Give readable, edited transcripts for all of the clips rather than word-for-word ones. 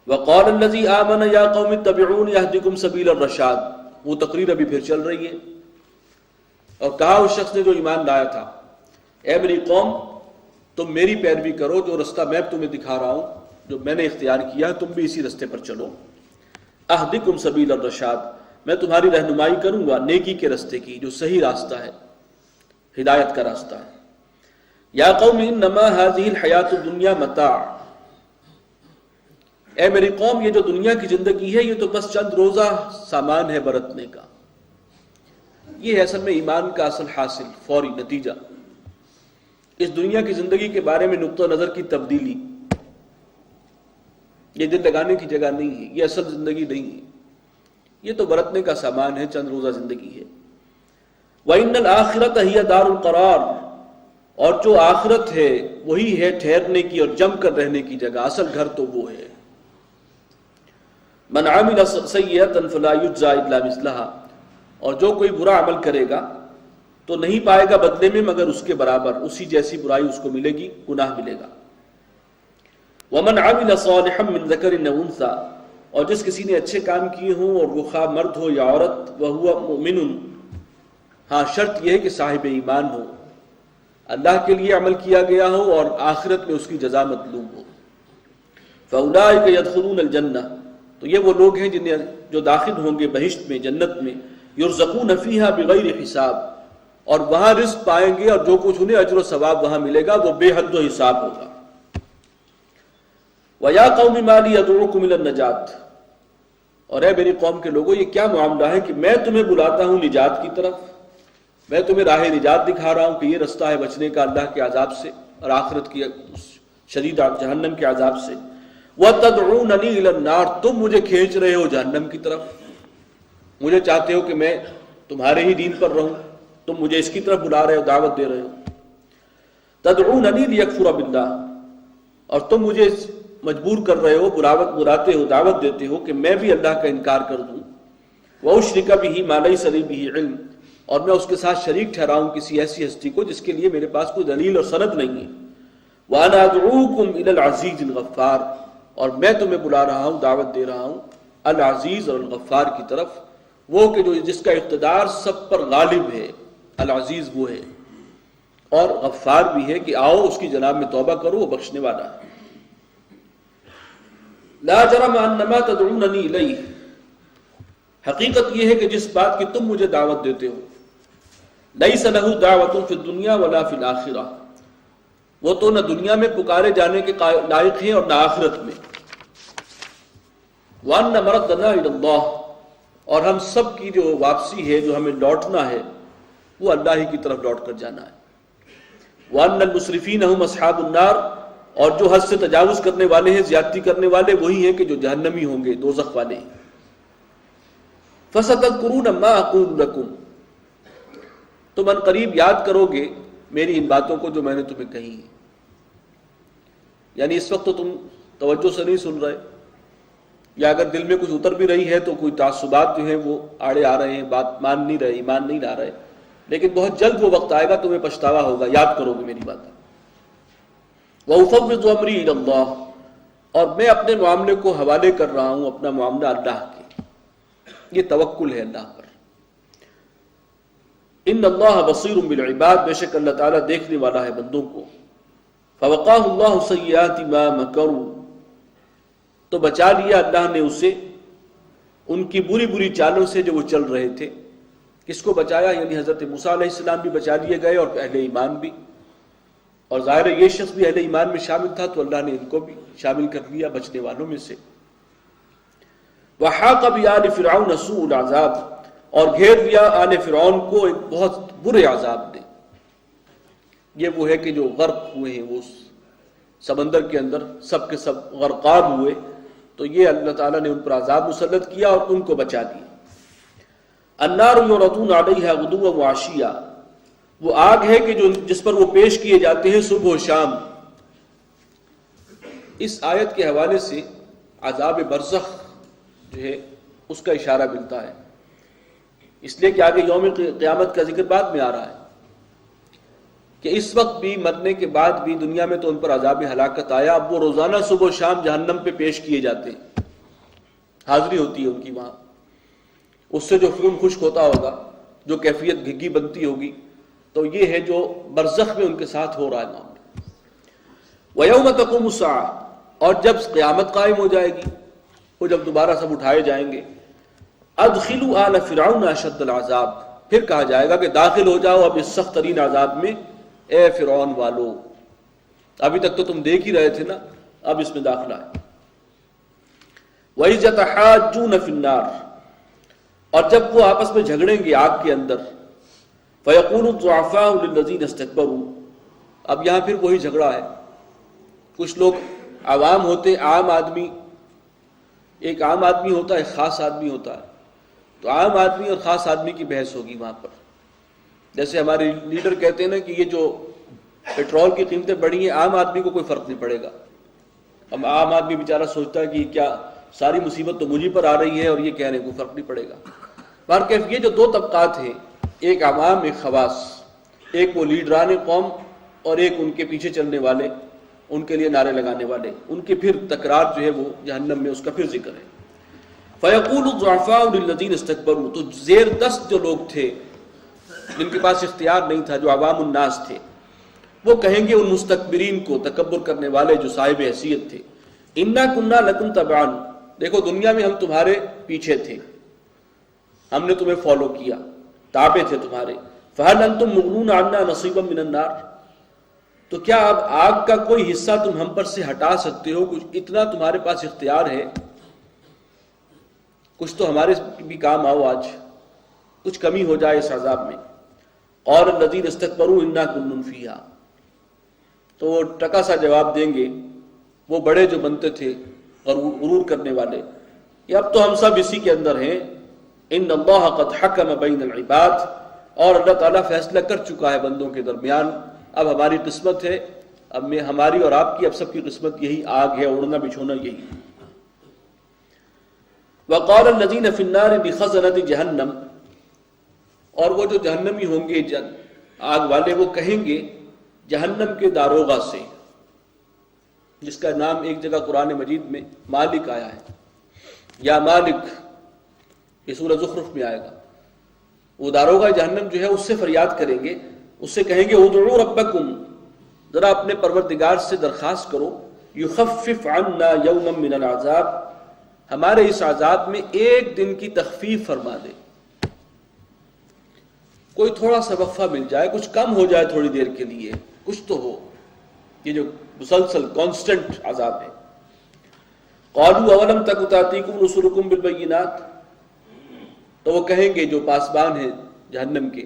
وقال الذی آمن یا قوم اتبعون یہدکم سبیل الرشاد، وہ تقریر ابھی پھر چل رہی ہے، اور کہا اس شخص نے جو ایمان لایا تھا، اے میری قوم تم میری پیروی کرو، جو رستہ میں تمہیں دکھا رہا ہوں، جو میں نے اختیار کیا ہے، تم بھی اسی رستے پر چلو۔ اہدکم سبیل الرشاد، میں تمہاری رہنمائی کروں گا نیکی کے رستے کی، جو صحیح راستہ ہے، ہدایت کا راستہ ہے۔ یا قوم انما هذه الحیات الدنیا متاع، اے میری قوم یہ جو دنیا کی زندگی ہے یہ تو بس چند روزہ سامان ہے برتنے کا۔ یہ ہے اصل میں ایمان کا اصل حاصل، فوری نتیجہ۔ اس دنیا کی زندگی کے بارے میں نقطہ نظر کی تبدیلی، یہ دل لگانے کی جگہ نہیں ہے، یہ اصل زندگی نہیں ہے، یہ تو برتنے کا سامان ہے، چند روزہ زندگی ہے۔ وَإِنَّ الْآخِرَةَ هِيَ دَارُ الْقَرَارِ، اور جو آخرت ہے وہی ہے ٹھہرنے کی اور جم کر رہنے کی جگہ، اصل گھر تو وہ ہے۔ مَنْ عَمِلَ سَيِّئَةً فَلَا يُجْزَىٰ إِلَّا مِثْلَهَا، اور جو کوئی برا عمل کرے گا تو نہیں پائے گا بدلے میں مگر اس کے برابر، اسی جیسی برائی اس کو ملے گی، گناہ ملے گا۔ وَمَنْ عَمِلَ صَالِحًا مِّن ذَكَرٍ أَوْ أُنثَىٰ، اور جس کسی نے اچھے کام کیے ہوں اور وہ خواہ مرد ہو یا عورت، وَهُوَ مُؤْمِنٌ، ہاں شرط یہ ہے کہ صاحب ایمان ہو، اللہ کے لیے عمل کیا گیا ہو اور آخرت میں اس کی جزا مطلوب ہو۔ فَأُولَٰئِكَ يَدْخُلُونَ الْجَنَّةَ، تو یہ وہ لوگ ہیں جنہیں جو داخل ہوں گے بہشت میں، جنت میں، يُرْزَقُونَ فِيهَا بِغَيْرِ حساب، اور وہاں رزق پائیں گے اور جو کچھ انہیں اجر و ثواب وہاں ملے گا وہ بے حد و حساب ہوگا۔ وَيَا قَوْمِ مَا لِي أَدْعُوكُمْ إِلَى النَّجَاةِ، اور اے میری قوم کے لوگوں یہ کیا معاملہ ہے کہ میں تمہیں بلاتا ہوں نجات کی طرف، میں تمہیں راہ نجات دکھا رہا ہوں کہ یہ رستہ ہے بچنے کا اللہ کے عذاب سے اور آخرت کی شدید جہنم کے عذاب سے۔ وَتَدْعُونَنِي إِلَى النَّارِ، تم مجھے کھینچ رہے ہو جہنم کی طرف، مجھے چاہتے ہو کہ میں تمہارے ہی دین پر رہوں، تم مجھے اس کی طرف بلا رہے ہو، دعوت دے رہے ہو۔ تَدْعُونَنِي لِيَكْفُرَ بِاللَّهِ، اور تم مجھے مجبور کر رہے ہو، بلاتے ہو، دعوت دیتے ہو کہ میں بھی اللہ کا انکار کر دوں۔ وَأُشْرِكَ بِهِ مَا لَيْسَ لِي بِهِ علم، اور میں اس کے ساتھ شریک ٹھہراؤں کسی ایسی ہستی کو جس کے لیے میرے پاس کوئی دلیل اور سند نہیں ہے۔ وَأَنَا أَدْعُوكُمْ إِلَى الْعَزِيزِ الْغَفَّارِ، اور میں تمہیں بلا رہا ہوں، دعوت دے رہا ہوں العزیز اور الغفار کی طرف، وہ کہ جس کا اقتدار سب پر غالب ہے۔ العزیز وہ ہے اور غفار بھی ہے کہ آؤ اس کی جناب میں توبہ کرو، وہ بخشنے والا ہے۔ لا جرم انما تدعوننی الیہ، حقیقت یہ ہے کہ جس بات کی تم مجھے دعوت دیتے ہو، لیس لہ دعوت فی الدنیا ولا فی الآخرہ، وہ تو نہ دنیا میں پکارے جانے کے لائق ہیں اور نہ آخرت میں۔ وان مردنا الی اللہ، اور ہم سب کی جو واپسی ہے، جو ہمیں لوٹنا ہے، وہ اللہ ہی کی طرف لوٹ کر جانا ہے۔ وان المسرفین هم اصحاب النار، اور جو حد سے تجاوز کرنے والے ہیں، زیادتی کرنے والے وہی ہیں کہ جو جہنمی ہوں گے، دوزخ والے ہیں۔ فَسَتَذْكُرُونَ مَا أَقُولُ لَكُمْ، تم ان قریب یاد کرو گے میری ان باتوں کو جو میں نے تمہیں کہی ہیں۔ یعنی اس وقت تو تم توجہ سے نہیں سن رہے، یا اگر دل میں کچھ اتر بھی رہی ہے تو کوئی تعصبات جو ہیں وہ آڑے آ رہے ہیں، بات مان نہیں رہے، ایمان نہیں لا رہے، لیکن بہت جلد وہ وقت آئے گا تمہیں پچھتاوا ہوگا، یاد کرو گے میری باتیں۔ وَأُفَوِّضُ أَمْرِي إِلَى اللَّهِ، اور میں اپنے معاملے کو حوالے کر رہا ہوں، اپنا معاملہ اللہ کے، یہ توکل ہے اللہ پر۔ ان اللہ بصیر بالعباد، بے شک اللہ تعالیٰ دیکھنے والا ہے بندوں کو۔ فوقاہ اللہ سیئات ما مکروا، تو بچا لیا اللہ نے اسے ان کی بری بری چالوں سے جو وہ چل رہے تھے۔ کس کو بچایا؟ یعنی حضرت موسیٰ علیہ السلام بھی بچا لیے گئے اور اہل ایمان بھی، اور ظاہر ہے یہ شخص بھی اہل ایمان میں شامل تھا تو اللہ نے ان کو بھی شامل کر لیا بچنے والوں میں سے۔ وحاق بآل فرعون سوء العذاب، اور گھیر لیا آل فرعون کو ایک بہت برے عذاب نے۔ یہ وہ ہے کہ جو غرق ہوئے ہیں، وہ سمندر کے اندر سب کے سب غرقاب ہوئے، تو یہ اللہ تعالیٰ نے ان پر عذاب مسلط کیا اور ان کو بچا دیا۔ النار یعرضون علیہا غدوا وعشیا، وہ آگ ہے کہ جس پر وہ پیش کیے جاتے ہیں صبح و شام۔ اس آیت کے حوالے سے عذاب برزخ جو ہے اس کا اشارہ ملتا ہے، اس لیے کہ آگے یوم قیامت کا ذکر بعد میں آ رہا ہے۔ کہ اس وقت بھی مرنے کے بعد بھی دنیا میں تو ان پر عذاب ہلاکت آیا، اب وہ روزانہ صبح و شام جہنم پہ پیش کیے جاتے ہیں، حاضری ہوتی ہے ان کی وہاں، اس سے جو خون خشک ہوتا ہوگا، جو کیفیت گھگی بنتی ہوگی، تو یہ ہے جو برزخ میں ان کے ساتھ ہو رہا ہے معاملہ۔ وَيَوْمَ تَقُومُ السَّاعَةُ، اور جب قیامت قائم ہو جائے گی، وہ جب دوبارہ سب اٹھائے جائیں گے، أَدْخِلُوا آلَ فِرْعَوْنَ أَشَدَّ الْعَذَابِ، پھر کہا جائے گا کہ داخل ہو جاؤ اب اس سخت ترین عذاب میں اے فرعون والو، ابھی تک تو تم دیکھ ہی رہے تھے نا، اب اس میں داخلہ ہے۔ وَإِذْ يَتَحَاجُّونَ فِي النَّارِ، اور جب وہ آپس میں جھگڑیں گے آگ کے اندر، فَيَقُولُ الضُّعَفَاءُ لِلَّذِينَ اسْتَكْبَرُوا، اب یہاں پھر وہی جھگڑا ہے، کچھ لوگ عوام ہوتے، عام آدمی، ایک عام آدمی ہوتا ہے، ایک خاص آدمی ہوتا ہے، تو عام آدمی اور خاص آدمی کی بحث ہوگی وہاں پر۔ جیسے ہمارے لیڈر کہتے ہیں نا کہ یہ جو پیٹرول کی قیمتیں بڑھی ہیں، عام آدمی کو کوئی فرق نہیں پڑے گا۔ اب عام آدمی بیچارہ سوچتا ہے کہ کیا ساری مصیبت تو مجھے پر آ رہی ہے اور یہ کہہ رہے ہیں کوئی فرق نہیں پڑے گا۔ بہرکیف یہ جو دو طبقات ہیں، ایک عوام ایک خواص، ایک وہ لیڈران قوم اور ایک ان کے پیچھے چلنے والے، ان کے لیے نعرے لگانے والے، ان کی پھر تکرار جو ہے وہ جہنم میں اس کا پھر ذکر ہے۔ فَيَقُولُ الضُّعَفَاءُ لِلَّذِينَ اسْتَكْبَرُوا، تو زیر دست جو لوگ تھے جن کے پاس اختیار نہیں تھا، جو عوام الناس تھے، وہ کہیں گے ان مستکبرین کو، تکبر کرنے والے جو صاحب حیثیت تھے، اِنَّا كُنَّا لَكُمْ تَبَعًا، دیکھو دنیا میں ہم تمہارے پیچھے تھے، ہم نے تمہیں فالو کیا، تابع تھے تمہارے، فَهَلْ أَنْتُمْ مُغْنُونَ عَنَّا نَصِيبًا مِنَ النَّارِ، تو کیا اب آگ کا کوئی حصہ تم ہم پر سے ہٹا سکتے ہو؟ کچھ اتنا تمہارے پاس اختیار ہے، کچھ تو ہمارے بھی کام آؤ، آج کچھ کمی ہو جائے اس عذاب میں۔ اور الذین استکبروا انا کل فیہا، تو وہ ٹکا سا جواب دیں گے وہ بڑے جو بنتے تھے اور غرور کرنے والے، کہ اب تو ہم سب اسی کے اندر ہیں۔ ان اللہ قد حکم بین العباد، اور اللہ تعالیٰ فیصلہ کر چکا ہے بندوں کے درمیان، اب ہماری قسمت ہے، اب میں ہماری اور آپ کی، اب سب کی قسمت یہی آگ ہے، اڑنا بچھونا یہی ہے۔ وقال الذین فی النار لخزنۃ جہنم، اور وہ جو جہنمی ہوں گے آگ والے، وہ کہیں گے جہنم کے داروغہ سے، جس کا نام ایک جگہ قرآن مجید میں مالک آیا ہے، یا مالک، یہ سورہ زخرف میں آئے گا۔ وہ داروغہ جہنم جو ہے اس سے فریاد کریں گے، اس سے کہیں گے ادعوا ربکم، ذرا اپنے پروردگار سے درخواست کرو، یخفف عنا یوما من العذاب، ہمارے اس عذاب میں ایک دن کی تخفیف فرما دے، کوئی تھوڑا سا وقفہ مل جائے، کچھ کم ہو جائے تھوڑی دیر کے لیے، کچھ تو ہو، یہ جو مسلسل کانسٹنٹ عذاب ہے۔ قالوا اولم تک تاتیکم رسلکم بالبینات، تو وہ کہیں گے جو پاسبان ہیں جہنم کے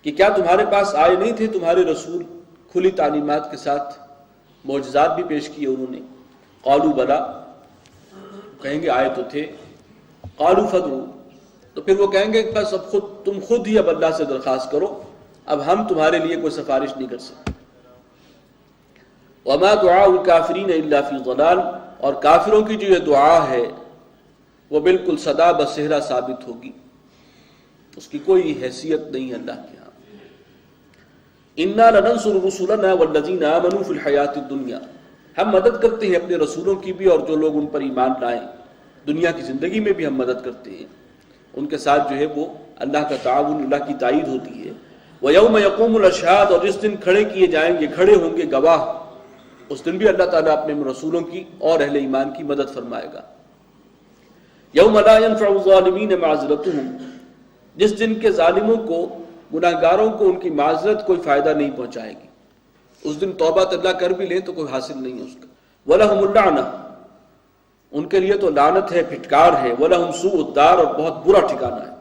کہ کیا تمہارے پاس آئے نہیں تھے تمہارے رسول کھلی تعلیمات کے ساتھ، معجزات بھی پیش کیے انہوں نے؟ قالوا بلا، کہیں گے آئے تو تھے۔ قالوا فادعوا، تو پھر وہ کہیں گے بس اب تم خود ہی اب اللہ سے درخواست کرو، اب ہم تمہارے لیے کوئی سفارش نہیں کر سکتے۔ وما دعاء الکافرین الا فی ضلال، اور کافروں کی جو یہ دعا ہے وہ بالکل صدا بصہرا ثابت ہوگی، اس کی کوئی حیثیت نہیں ہے اللہ کے ہاں۔ انا لننصر رسلنا والذین آمنوا فی الحیاۃ الدنیا، ہم مدد کرتے ہیں اپنے رسولوں کی بھی اور جو لوگ ان پر ایمان لائیں، دنیا کی زندگی میں بھی ہم مدد کرتے ہیں، ان کے ساتھ جو ہے وہ اللہ کا تعاون، اللہ کی تائید ہوتی ہے۔ وَيَوْمَ يَقُومُ الْأَشْهَادُ، اور جس دن کھڑے کیے جائیں گے، کھڑے ہوں گے گواہ، اس دن بھی اللہ تعالیٰ اپنے رسولوں کی اور اہل ایمان کی مدد فرمائے گا۔ یوم لا ينفع الظالمین معذرتهم، جس دن کے ظالموں کو، گناہگاروں کو ان کی معذرت کوئی فائدہ نہیں پہنچائے گی، اس دن توبہ اللہ کر بھی لیں تو کوئی حاصل نہیں ہے اس کا۔ وَلَهُمُ اللَّعْنَةُ، ان کے لیے تو لعنت ہے، پھٹکار ہے۔ وَلَهُمْ سُوءُ الدَّارِ، اور بہت برا ٹھکانہ ہے۔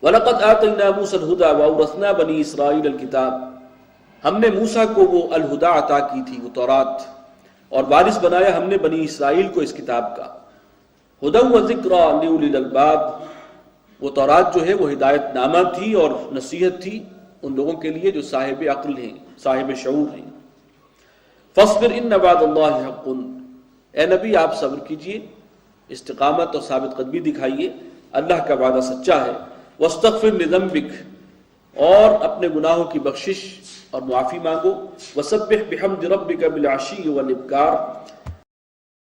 وَلَقَدْ آتَيْنَا مُوسَى الْهُدَىٰ وَأَوْرَثْنَا بَنِي إِسْرَائِيلَ الْكِتَابَ، ہم نے موسیٰ کو وہ الہدا عطا کی تھی، وہ تورات، اور وارث بنایا ہم نے بنی اسرائیل کو اس کتاب کا۔ ہدی وذکریٰ لأولی الالباب، وہ تورات جو ہے وہ ہدایت نامہ تھی اور نصیحت تھی ان لوگوں کے لیے جو صاحب عقل ہیں، صاحب شعور ہیں۔ فاصبر ان وعد اللہ حق، اے نبی آپ صبر کیجئے، استقامت اور ثابت قدمی دکھائیے، اللہ کا وعدہ سچا ہے۔ واستغفر لذنبک، اور اپنے گناہوں کی بخشش اور معافی مانگو. وسبح بحمد ربک بالعشی والابکار,